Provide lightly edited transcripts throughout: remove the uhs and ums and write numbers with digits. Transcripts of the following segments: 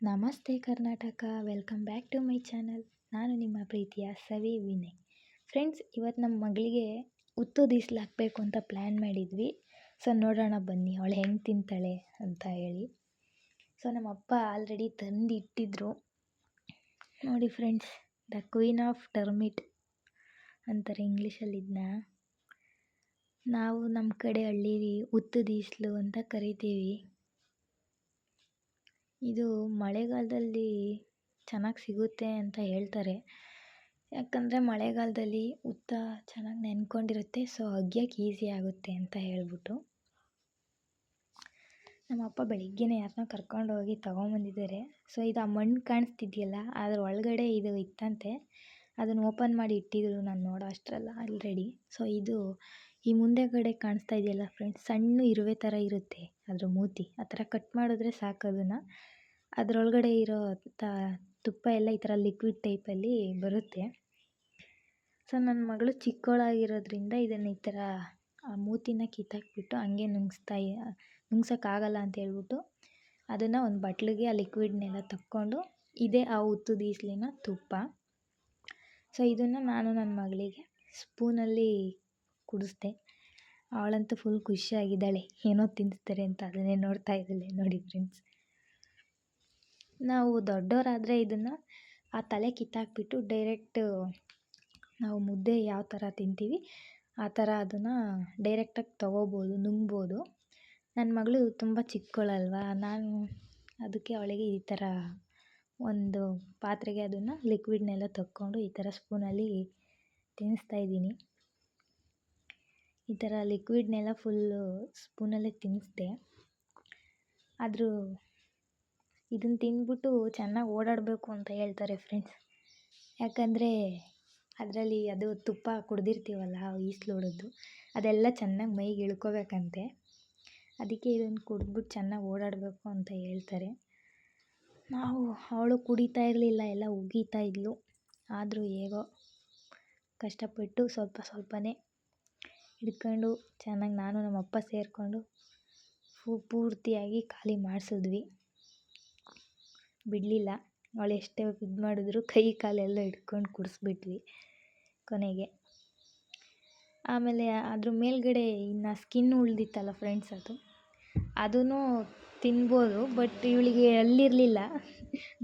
ನಮಸ್ತೆ Karnataka, welcome back to my channel. ನಾನು ನಿಮ್ಮ ಪ್ರೀತಿಯ ಸವಿ ವಿನಯ್. ಫ್ರೆಂಡ್ಸ್, ಇವತ್ತು ನಮ್ಮ ಮಗಳಿಗೆ ಉತ್ತುದೀಸ್ಲು ಹಾಕಬೇಕು ಅಂತ ಪ್ಲ್ಯಾನ್ ಮಾಡಿದ್ವಿ. ಸೊ ನೋಡೋಣ ಬನ್ನಿ ಅವಳು ಹೆಂಗೆ ತಿಂತಾಳೆ ಅಂತ ಹೇಳಿ. ಸೊ ನಮ್ಮ ಅಪ್ಪ ಆಲ್ರೆಡಿ ತಂದು ಇಟ್ಟಿದ್ರು. ನೋಡಿ friends, the queen of termite ಅಂತಾರೆ ಇಂಗ್ಲೀಷಲ್ಲಿ ಇದನ್ನ. ನಾವು ನಮ್ಮ ಕಡೆ ಹಳ್ಳಿಲಿ ಉತ್ತುದೀಸ್ಲು ಅಂತ ಕರಿತೀವಿ. ಇದು ಮಳೆಗಾಲದಲ್ಲಿ ಚೆನ್ನಾಗಿ ಸಿಗುತ್ತೆ ಅಂತ ಹೇಳ್ತಾರೆ. ಯಾಕಂದರೆ ಮಳೆಗಾಲದಲ್ಲಿ ಉತ್ತ ಚೆನ್ನಾಗಿ ನೆನ್ಕೊಂಡಿರುತ್ತೆ. ಸೊ ಅಗ್ಯಕ್ಕೆ ಈಸಿ ಆಗುತ್ತೆ ಅಂತ ಹೇಳ್ಬಿಟ್ಟು ನಮ್ಮ ಅಪ್ಪ ಬೆಳಿಗ್ಗೆನೇ ಯಾರನ್ನ ಕರ್ಕೊಂಡೋಗಿ ತೊಗೊಂಬಂದಿದ್ದಾರೆ. ಸೊ ಇದು ಆ ಮಣ್ಣು ಕಾಣಿಸ್ತಿದೆಯಲ್ಲ, ಅದ್ರ ಒಳಗಡೆ ಇದು ಇತ್ತಂತೆ. ಅದನ್ನು ಓಪನ್ ಮಾಡಿ ಇಟ್ಟಿದ್ರು ನಾನು ನೋಡೋ ಅಷ್ಟರಲ್ಲ ಆಲ್ರೆಡಿ. ಸೊ ಇದು ಈ ಮುಂದೆಗಡೆ ಕಾಣಿಸ್ತಾ ಇದೆಯಲ್ಲ ಫ್ರೆಂಡ್ಸ್, ಸಣ್ಣ ಇರುವೆ ಥರ ಇರುತ್ತೆ ಅದ್ರ ಮೂತಿ. ಆ ಥರ ಕಟ್ ಮಾಡಿದ್ರೆ ಸಾಕು. ಅದರೊಳಗಡೆ ಇರೋ ತುಪ್ಪ ಎಲ್ಲ ಈ ಥರ ಲಿಕ್ವಿಡ್ ಟೈಪಲ್ಲಿ ಬರುತ್ತೆ. ಸೊ ನನ್ನ ಮಗಳು ಚಿಕ್ಕವಳಾಗಿರೋದ್ರಿಂದ ಇದನ್ನು ಈ ಥರ ಆ ಮೂತಿನ ಕಿತ್ತಾಕ್ಬಿಟ್ಟು ಹಂಗೆ ನುಂಗ್ಸೋಕ್ಕಾಗಲ್ಲ ಅಂತ ಹೇಳ್ಬಿಟ್ಟು ಅದನ್ನು ಒಂದು ಬಟ್ಲಿಗೆ ಆ ಲಿಕ್ವಿಡ್ನೆಲ್ಲ ತಕ್ಕೊಂಡು, ಇದೇ ಆ ಉತ್ತುದೀಸ್ಲಿನ ತುಪ್ಪ. ಸೊ ಇದನ್ನು ನಾನು ನನ್ನ ಮಗಳಿಗೆ ಸ್ಪೂನಲ್ಲಿ ಕುಡಿಸ್ದೆ. ಅವಳಂತೂ ಫುಲ್ ಖುಷಿಯಾಗಿದ್ದಾಳೆ, ಏನೋ ತಿನ್ನಿಸ್ತಾರೆ ಅಂತ ಅದನ್ನೇ ನೋಡ್ತಾ ಇದ್ದಾಳೆ. ನೋಡಿ ಫ್ರೆಂಡ್ಸ್, ನಾವು ದೊಡ್ಡವರಾದರೆ ಇದನ್ನು ಆ ತಲೆ ಕಿತ್ತಾಕ್ಬಿಟ್ಟು ಡೈರೆಕ್ಟ್ ನಾವು ಮುದ್ದೆ ಯಾವ ಥರ ತಿಂತೀವಿ ಆ ಥರ ಅದನ್ನು ಡೈರೆಕ್ಟಾಗಿ ತೊಗೋಬೋದು, ನುಂಗ್ಬೋದು. ನನ್ನ ಮಗಳು ತುಂಬ ಚಿಕ್ಕವಳಲ್ವ, ನಾನು ಅದಕ್ಕೆ ಅವಳಿಗೆ ಈ ಥರ ಒಂದು ಪಾತ್ರೆಗೆ ಅದನ್ನು ಲಿಕ್ವಿಡ್ನೆಲ್ಲ ತಕ್ಕೊಂಡು ಈ ಥರ ಸ್ಪೂನಲ್ಲಿ ತಿನ್ನಿಸ್ತಾ ಇದ್ದೀನಿ. ಈ ಥರ ಲಿಕ್ವಿಡ್ನೆಲ್ಲ ಫುಲ್ಲು ಸ್ಪೂನಲ್ಲೇ ತಿನ್ನಿಸ್ದೆ. ಆದರೂ ಇದನ್ನು ತಿಂದ್ಬಿಟ್ಟು ಚೆನ್ನಾಗಿ ಓಡಾಡಬೇಕು ಅಂತ ಹೇಳ್ತಾರೆ ಫ್ರೆಂಡ್ಸ್. ಯಾಕಂದರೆ ಅದರಲ್ಲಿ ಅದು ತುಪ್ಪ ಕುಡ್ದಿರ್ತೀವಲ್ಲ, ಈಸ್ಲು ಹೊಡೆದು ಅದೆಲ್ಲ ಚೆನ್ನಾಗಿ ಮೈಗೆ ಇಳ್ಕೋಬೇಕಂತೆ. ಅದಕ್ಕೆ ಇದನ್ನು ಕುಡಿದ್ಬಿಟ್ಟು ಚೆನ್ನಾಗಿ ಓಡಾಡಬೇಕು ಅಂತ ಹೇಳ್ತಾರೆ. ಅವಳು ಕುಡಿತಾ ಇರಲಿಲ್ಲ, ಎಲ್ಲ ಉಗೀತಾ ಇದ್ಲು. ಆದರೂ ಹೇಗೋ ಕಷ್ಟಪಟ್ಟು ಸ್ವಲ್ಪ ಸ್ವಲ್ಪನೇ ಹಿಡ್ಕೊಂಡು ಚೆನ್ನಾಗಿ ನಾನು ನಮ್ಮ ಅಪ್ಪ ಸೇರಿಕೊಂಡು ಪೂರ್ತಿಯಾಗಿ ಖಾಲಿ ಮಾಡಿಸಿದ್ವಿ. ಬಿಡಲಿಲ್ಲ. ಅವಳು ಎಷ್ಟೇ ಇದು ಮಾಡಿದ್ರು ಕೈ ಕಾಲೆಲ್ಲ ಹಿಡ್ಕೊಂಡು ಕುಡಿಸ್ಬಿಟ್ವಿ ಕೊನೆಗೆ. ಆಮೇಲೆ ಅದ್ರ ಮೇಲ್ಗಡೆ ಇನ್ನು ಸ್ಕಿನ್ ಉಳಿದಿತ್ತಲ್ಲ ಫ್ರೆಂಡ್ಸ್, ಅದೂ ತಿನ್ಬೋದು. ಬಟ್ ಇವಳಿಗೆ ಅಲ್ಲಿರಲಿಲ್ಲ.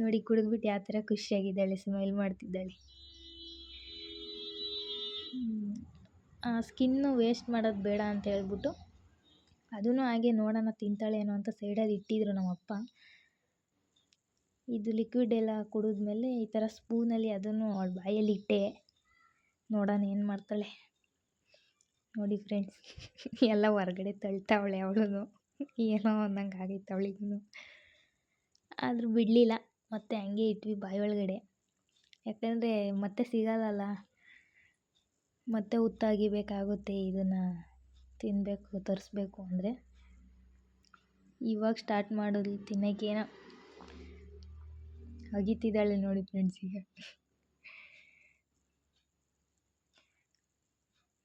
ನೋಡಿ ಕುಡಿದ್ಬಿಟ್ಟು ಯಾವ ಥರ ಖುಷಿಯಾಗಿದ್ದಾಳೆ, ಸ್ಮೈಲ್ ಮಾಡ್ತಿದ್ದಾಳೆ. ಆ ಸ್ಕಿನ್ನು ವೇಸ್ಟ್ ಮಾಡೋದು ಬೇಡ ಅಂತ ಹೇಳ್ಬಿಟ್ಟು ಅದೂ ಹಾಗೆ ನೋಡೋಣ ತಿಂತಾಳೇನೋ ಅಂತ ಸೈಡಲ್ಲಿ ಇಟ್ಟಿದ್ರು ನಮ್ಮಪ್ಪ. ಇದು ಲಿಕ್ವಿಡ್ ಎಲ್ಲ ಕುಡಿದ್ಮೇಲೆ ಈ ಥರ ಸ್ಪೂನಲ್ಲಿ ಅದನ್ನು ಅವಳ ಬಾಯಲ್ಲಿ ಇಟ್ಟೆ. ನೋಡೋಣ ಏನು ಮಾಡ್ತಾಳೆ. ನೋಡಿ ಫ್ರೆಂಡ್ಸ್, ಎಲ್ಲ ಹೊರಗಡೆ ತಳ್ತಾವಳೆ ಅವಳು. ಏನೋ ಅನ್ನಂಗೆ ಆಗೈತೆ ಅವಳಿಗೂ. ಆದರೂ ಬಿಡಲಿಲ್ಲ, ಮತ್ತೆ ಹಂಗೆ ಇಟ್ವಿ ಬಾಯೊಳಗಡೆ. ಯಾಕಂದರೆ ಮತ್ತೆ ಸಿಗಲ್ಲಲ್ಲ, ಮತ್ತೆ ಹುತ್ತಾಗಿಬೇಕಾಗುತ್ತೆ. ಇದನ್ನು ತಿನ್ನಬೇಕು, ತರಿಸ್ಬೇಕು ಅಂದರೆ ಇವಾಗ ಸ್ಟಾರ್ಟ್ ಮಾಡೋದು ತಿನ್ನೋಕ್ಕೇನೋ ಅಗಿತಿದ್ದಾಳೆ ನೋಡಿ ಫ್ರೆಂಡ್ಸ್. ಈಗ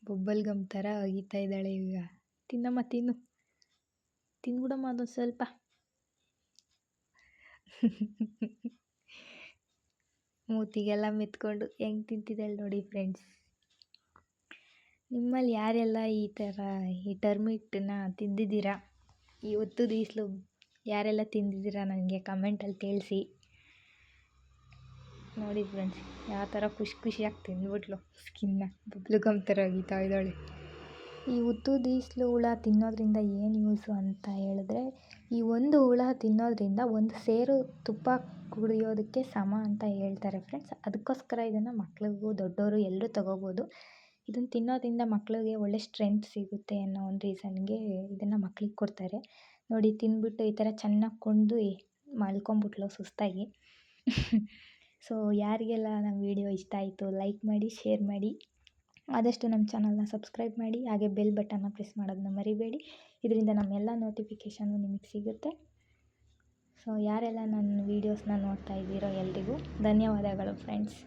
ಬೊಬ್ಬಲ್ ಗಮ್ ಥರ ಅಗಿತಾ ಇದ್ದಾಳೆ. ಈಗ ತಿನ್ನಮ್ಮ, ತಿಂದ್ಬಿಡಮ್ಮ ಅದೊಂದು ಸ್ವಲ್ಪ. ಮೂತಿಗೆಲ್ಲ ಮೆತ್ಕೊಂಡು ಹೆಂಗೆ ತಿಂತಿದ್ದಾಳೆ ನೋಡಿ ಫ್ರೆಂಡ್ಸ್. ನಿಮ್ಮಲ್ಲಿ ಯಾರೆಲ್ಲ ಈ ಥರ ಈ ಟರ್ಮಿಟನ್ನ ತಿಂದಿದ್ದೀರಾ, ಈ ಉತ್ತುದೀಸ್ಲು ಯಾರೆಲ್ಲ ತಿಂದಿದ್ದೀರಾ ನನಗೆ ಕಮೆಂಟಲ್ಲಿ ತಿಳಿಸಿ. ನೋಡಿ ಫ್ರೆಂಡ್ಸ್, ಯಾವ ಥರ ಖುಷಿಯಾಗಿ ತಿಂದ್ಬಿಟ್ಲು. ಸ್ಕಿನ್ನ ಬಬ್ಲುಗಮ್ ಥರ ಅಗಿತಾ ಇದ್ದಾಳೆ. ಈ ಉತ್ತುದೀಸ್ಲು ಹುಳ ತಿನ್ನೋದ್ರಿಂದ ಏನು ಯೂಸು ಅಂತ ಹೇಳಿದ್ರೆ, ಈ ಒಂದು ಹುಳ ತಿನ್ನೋದ್ರಿಂದ ಒಂದು ಸೇರು ತುಪ್ಪ ಕುಡಿಯೋದಕ್ಕೆ ಸಮ ಅಂತ ಹೇಳ್ತಾರೆ ಫ್ರೆಂಡ್ಸ್. ಅದಕ್ಕೋಸ್ಕರ ಇದನ್ನು ಮಕ್ಳಿಗೂ ದೊಡ್ಡವರು ಎಲ್ಲರೂ ತೊಗೋಬೋದು. ಇದನ್ನು ತಿನ್ನೋದ್ರಿಂದ ಮಕ್ಕಳಿಗೆ ಒಳ್ಳೆ ಸ್ಟ್ರೆಂತ್ ಸಿಗುತ್ತೆ ಅನ್ನೋ ಒಂದು ರೀಸನ್ಗೆ ಇದನ್ನು ಮಕ್ಳಿಗೆ ಕೊಡ್ತಾರೆ. ನೋಡಿ ತಿಂದ್ಬಿಟ್ಟು ಈ ಥರ ಚೆನ್ನಾಗಿ ಕುಣ್ದು ಮಲ್ಕೊಂಬಿಟ್ಲು ಸುಸ್ತಾಗಿ. ಸೊ ಯಾರಿಗೆಲ್ಲ ನಮ್ಮ ವಿಡಿಯೋ ಇಷ್ಟ ಆಯಿತು ಲೈಕ್ ಮಾಡಿ, ಶೇರ್ ಮಾಡಿ, ಆದಷ್ಟು ನಮ್ಮ ಚಾನಲ್ನ ಸಬ್ಸ್ಕ್ರೈಬ್ ಮಾಡಿ, ಹಾಗೆ ಬೆಲ್ ಬಟನ್ನ ಪ್ರೆಸ್ ಮಾಡೋದನ್ನ ಮರಿಬೇಡಿ. ಇದರಿಂದ ನಮ್ಮೆಲ್ಲ ನೋಟಿಫಿಕೇಷನ್ನು ನಿಮಗೆ ಸಿಗುತ್ತೆ. ಸೊ ಯಾರೆಲ್ಲ ನನ್ನ ವೀಡಿಯೋಸ್ನ ನೋಡ್ತಾ ಇದ್ದೀರೋ ಎಲ್ರಿಗೂ ಧನ್ಯವಾದಗಳು ಫ್ರೆಂಡ್ಸ್.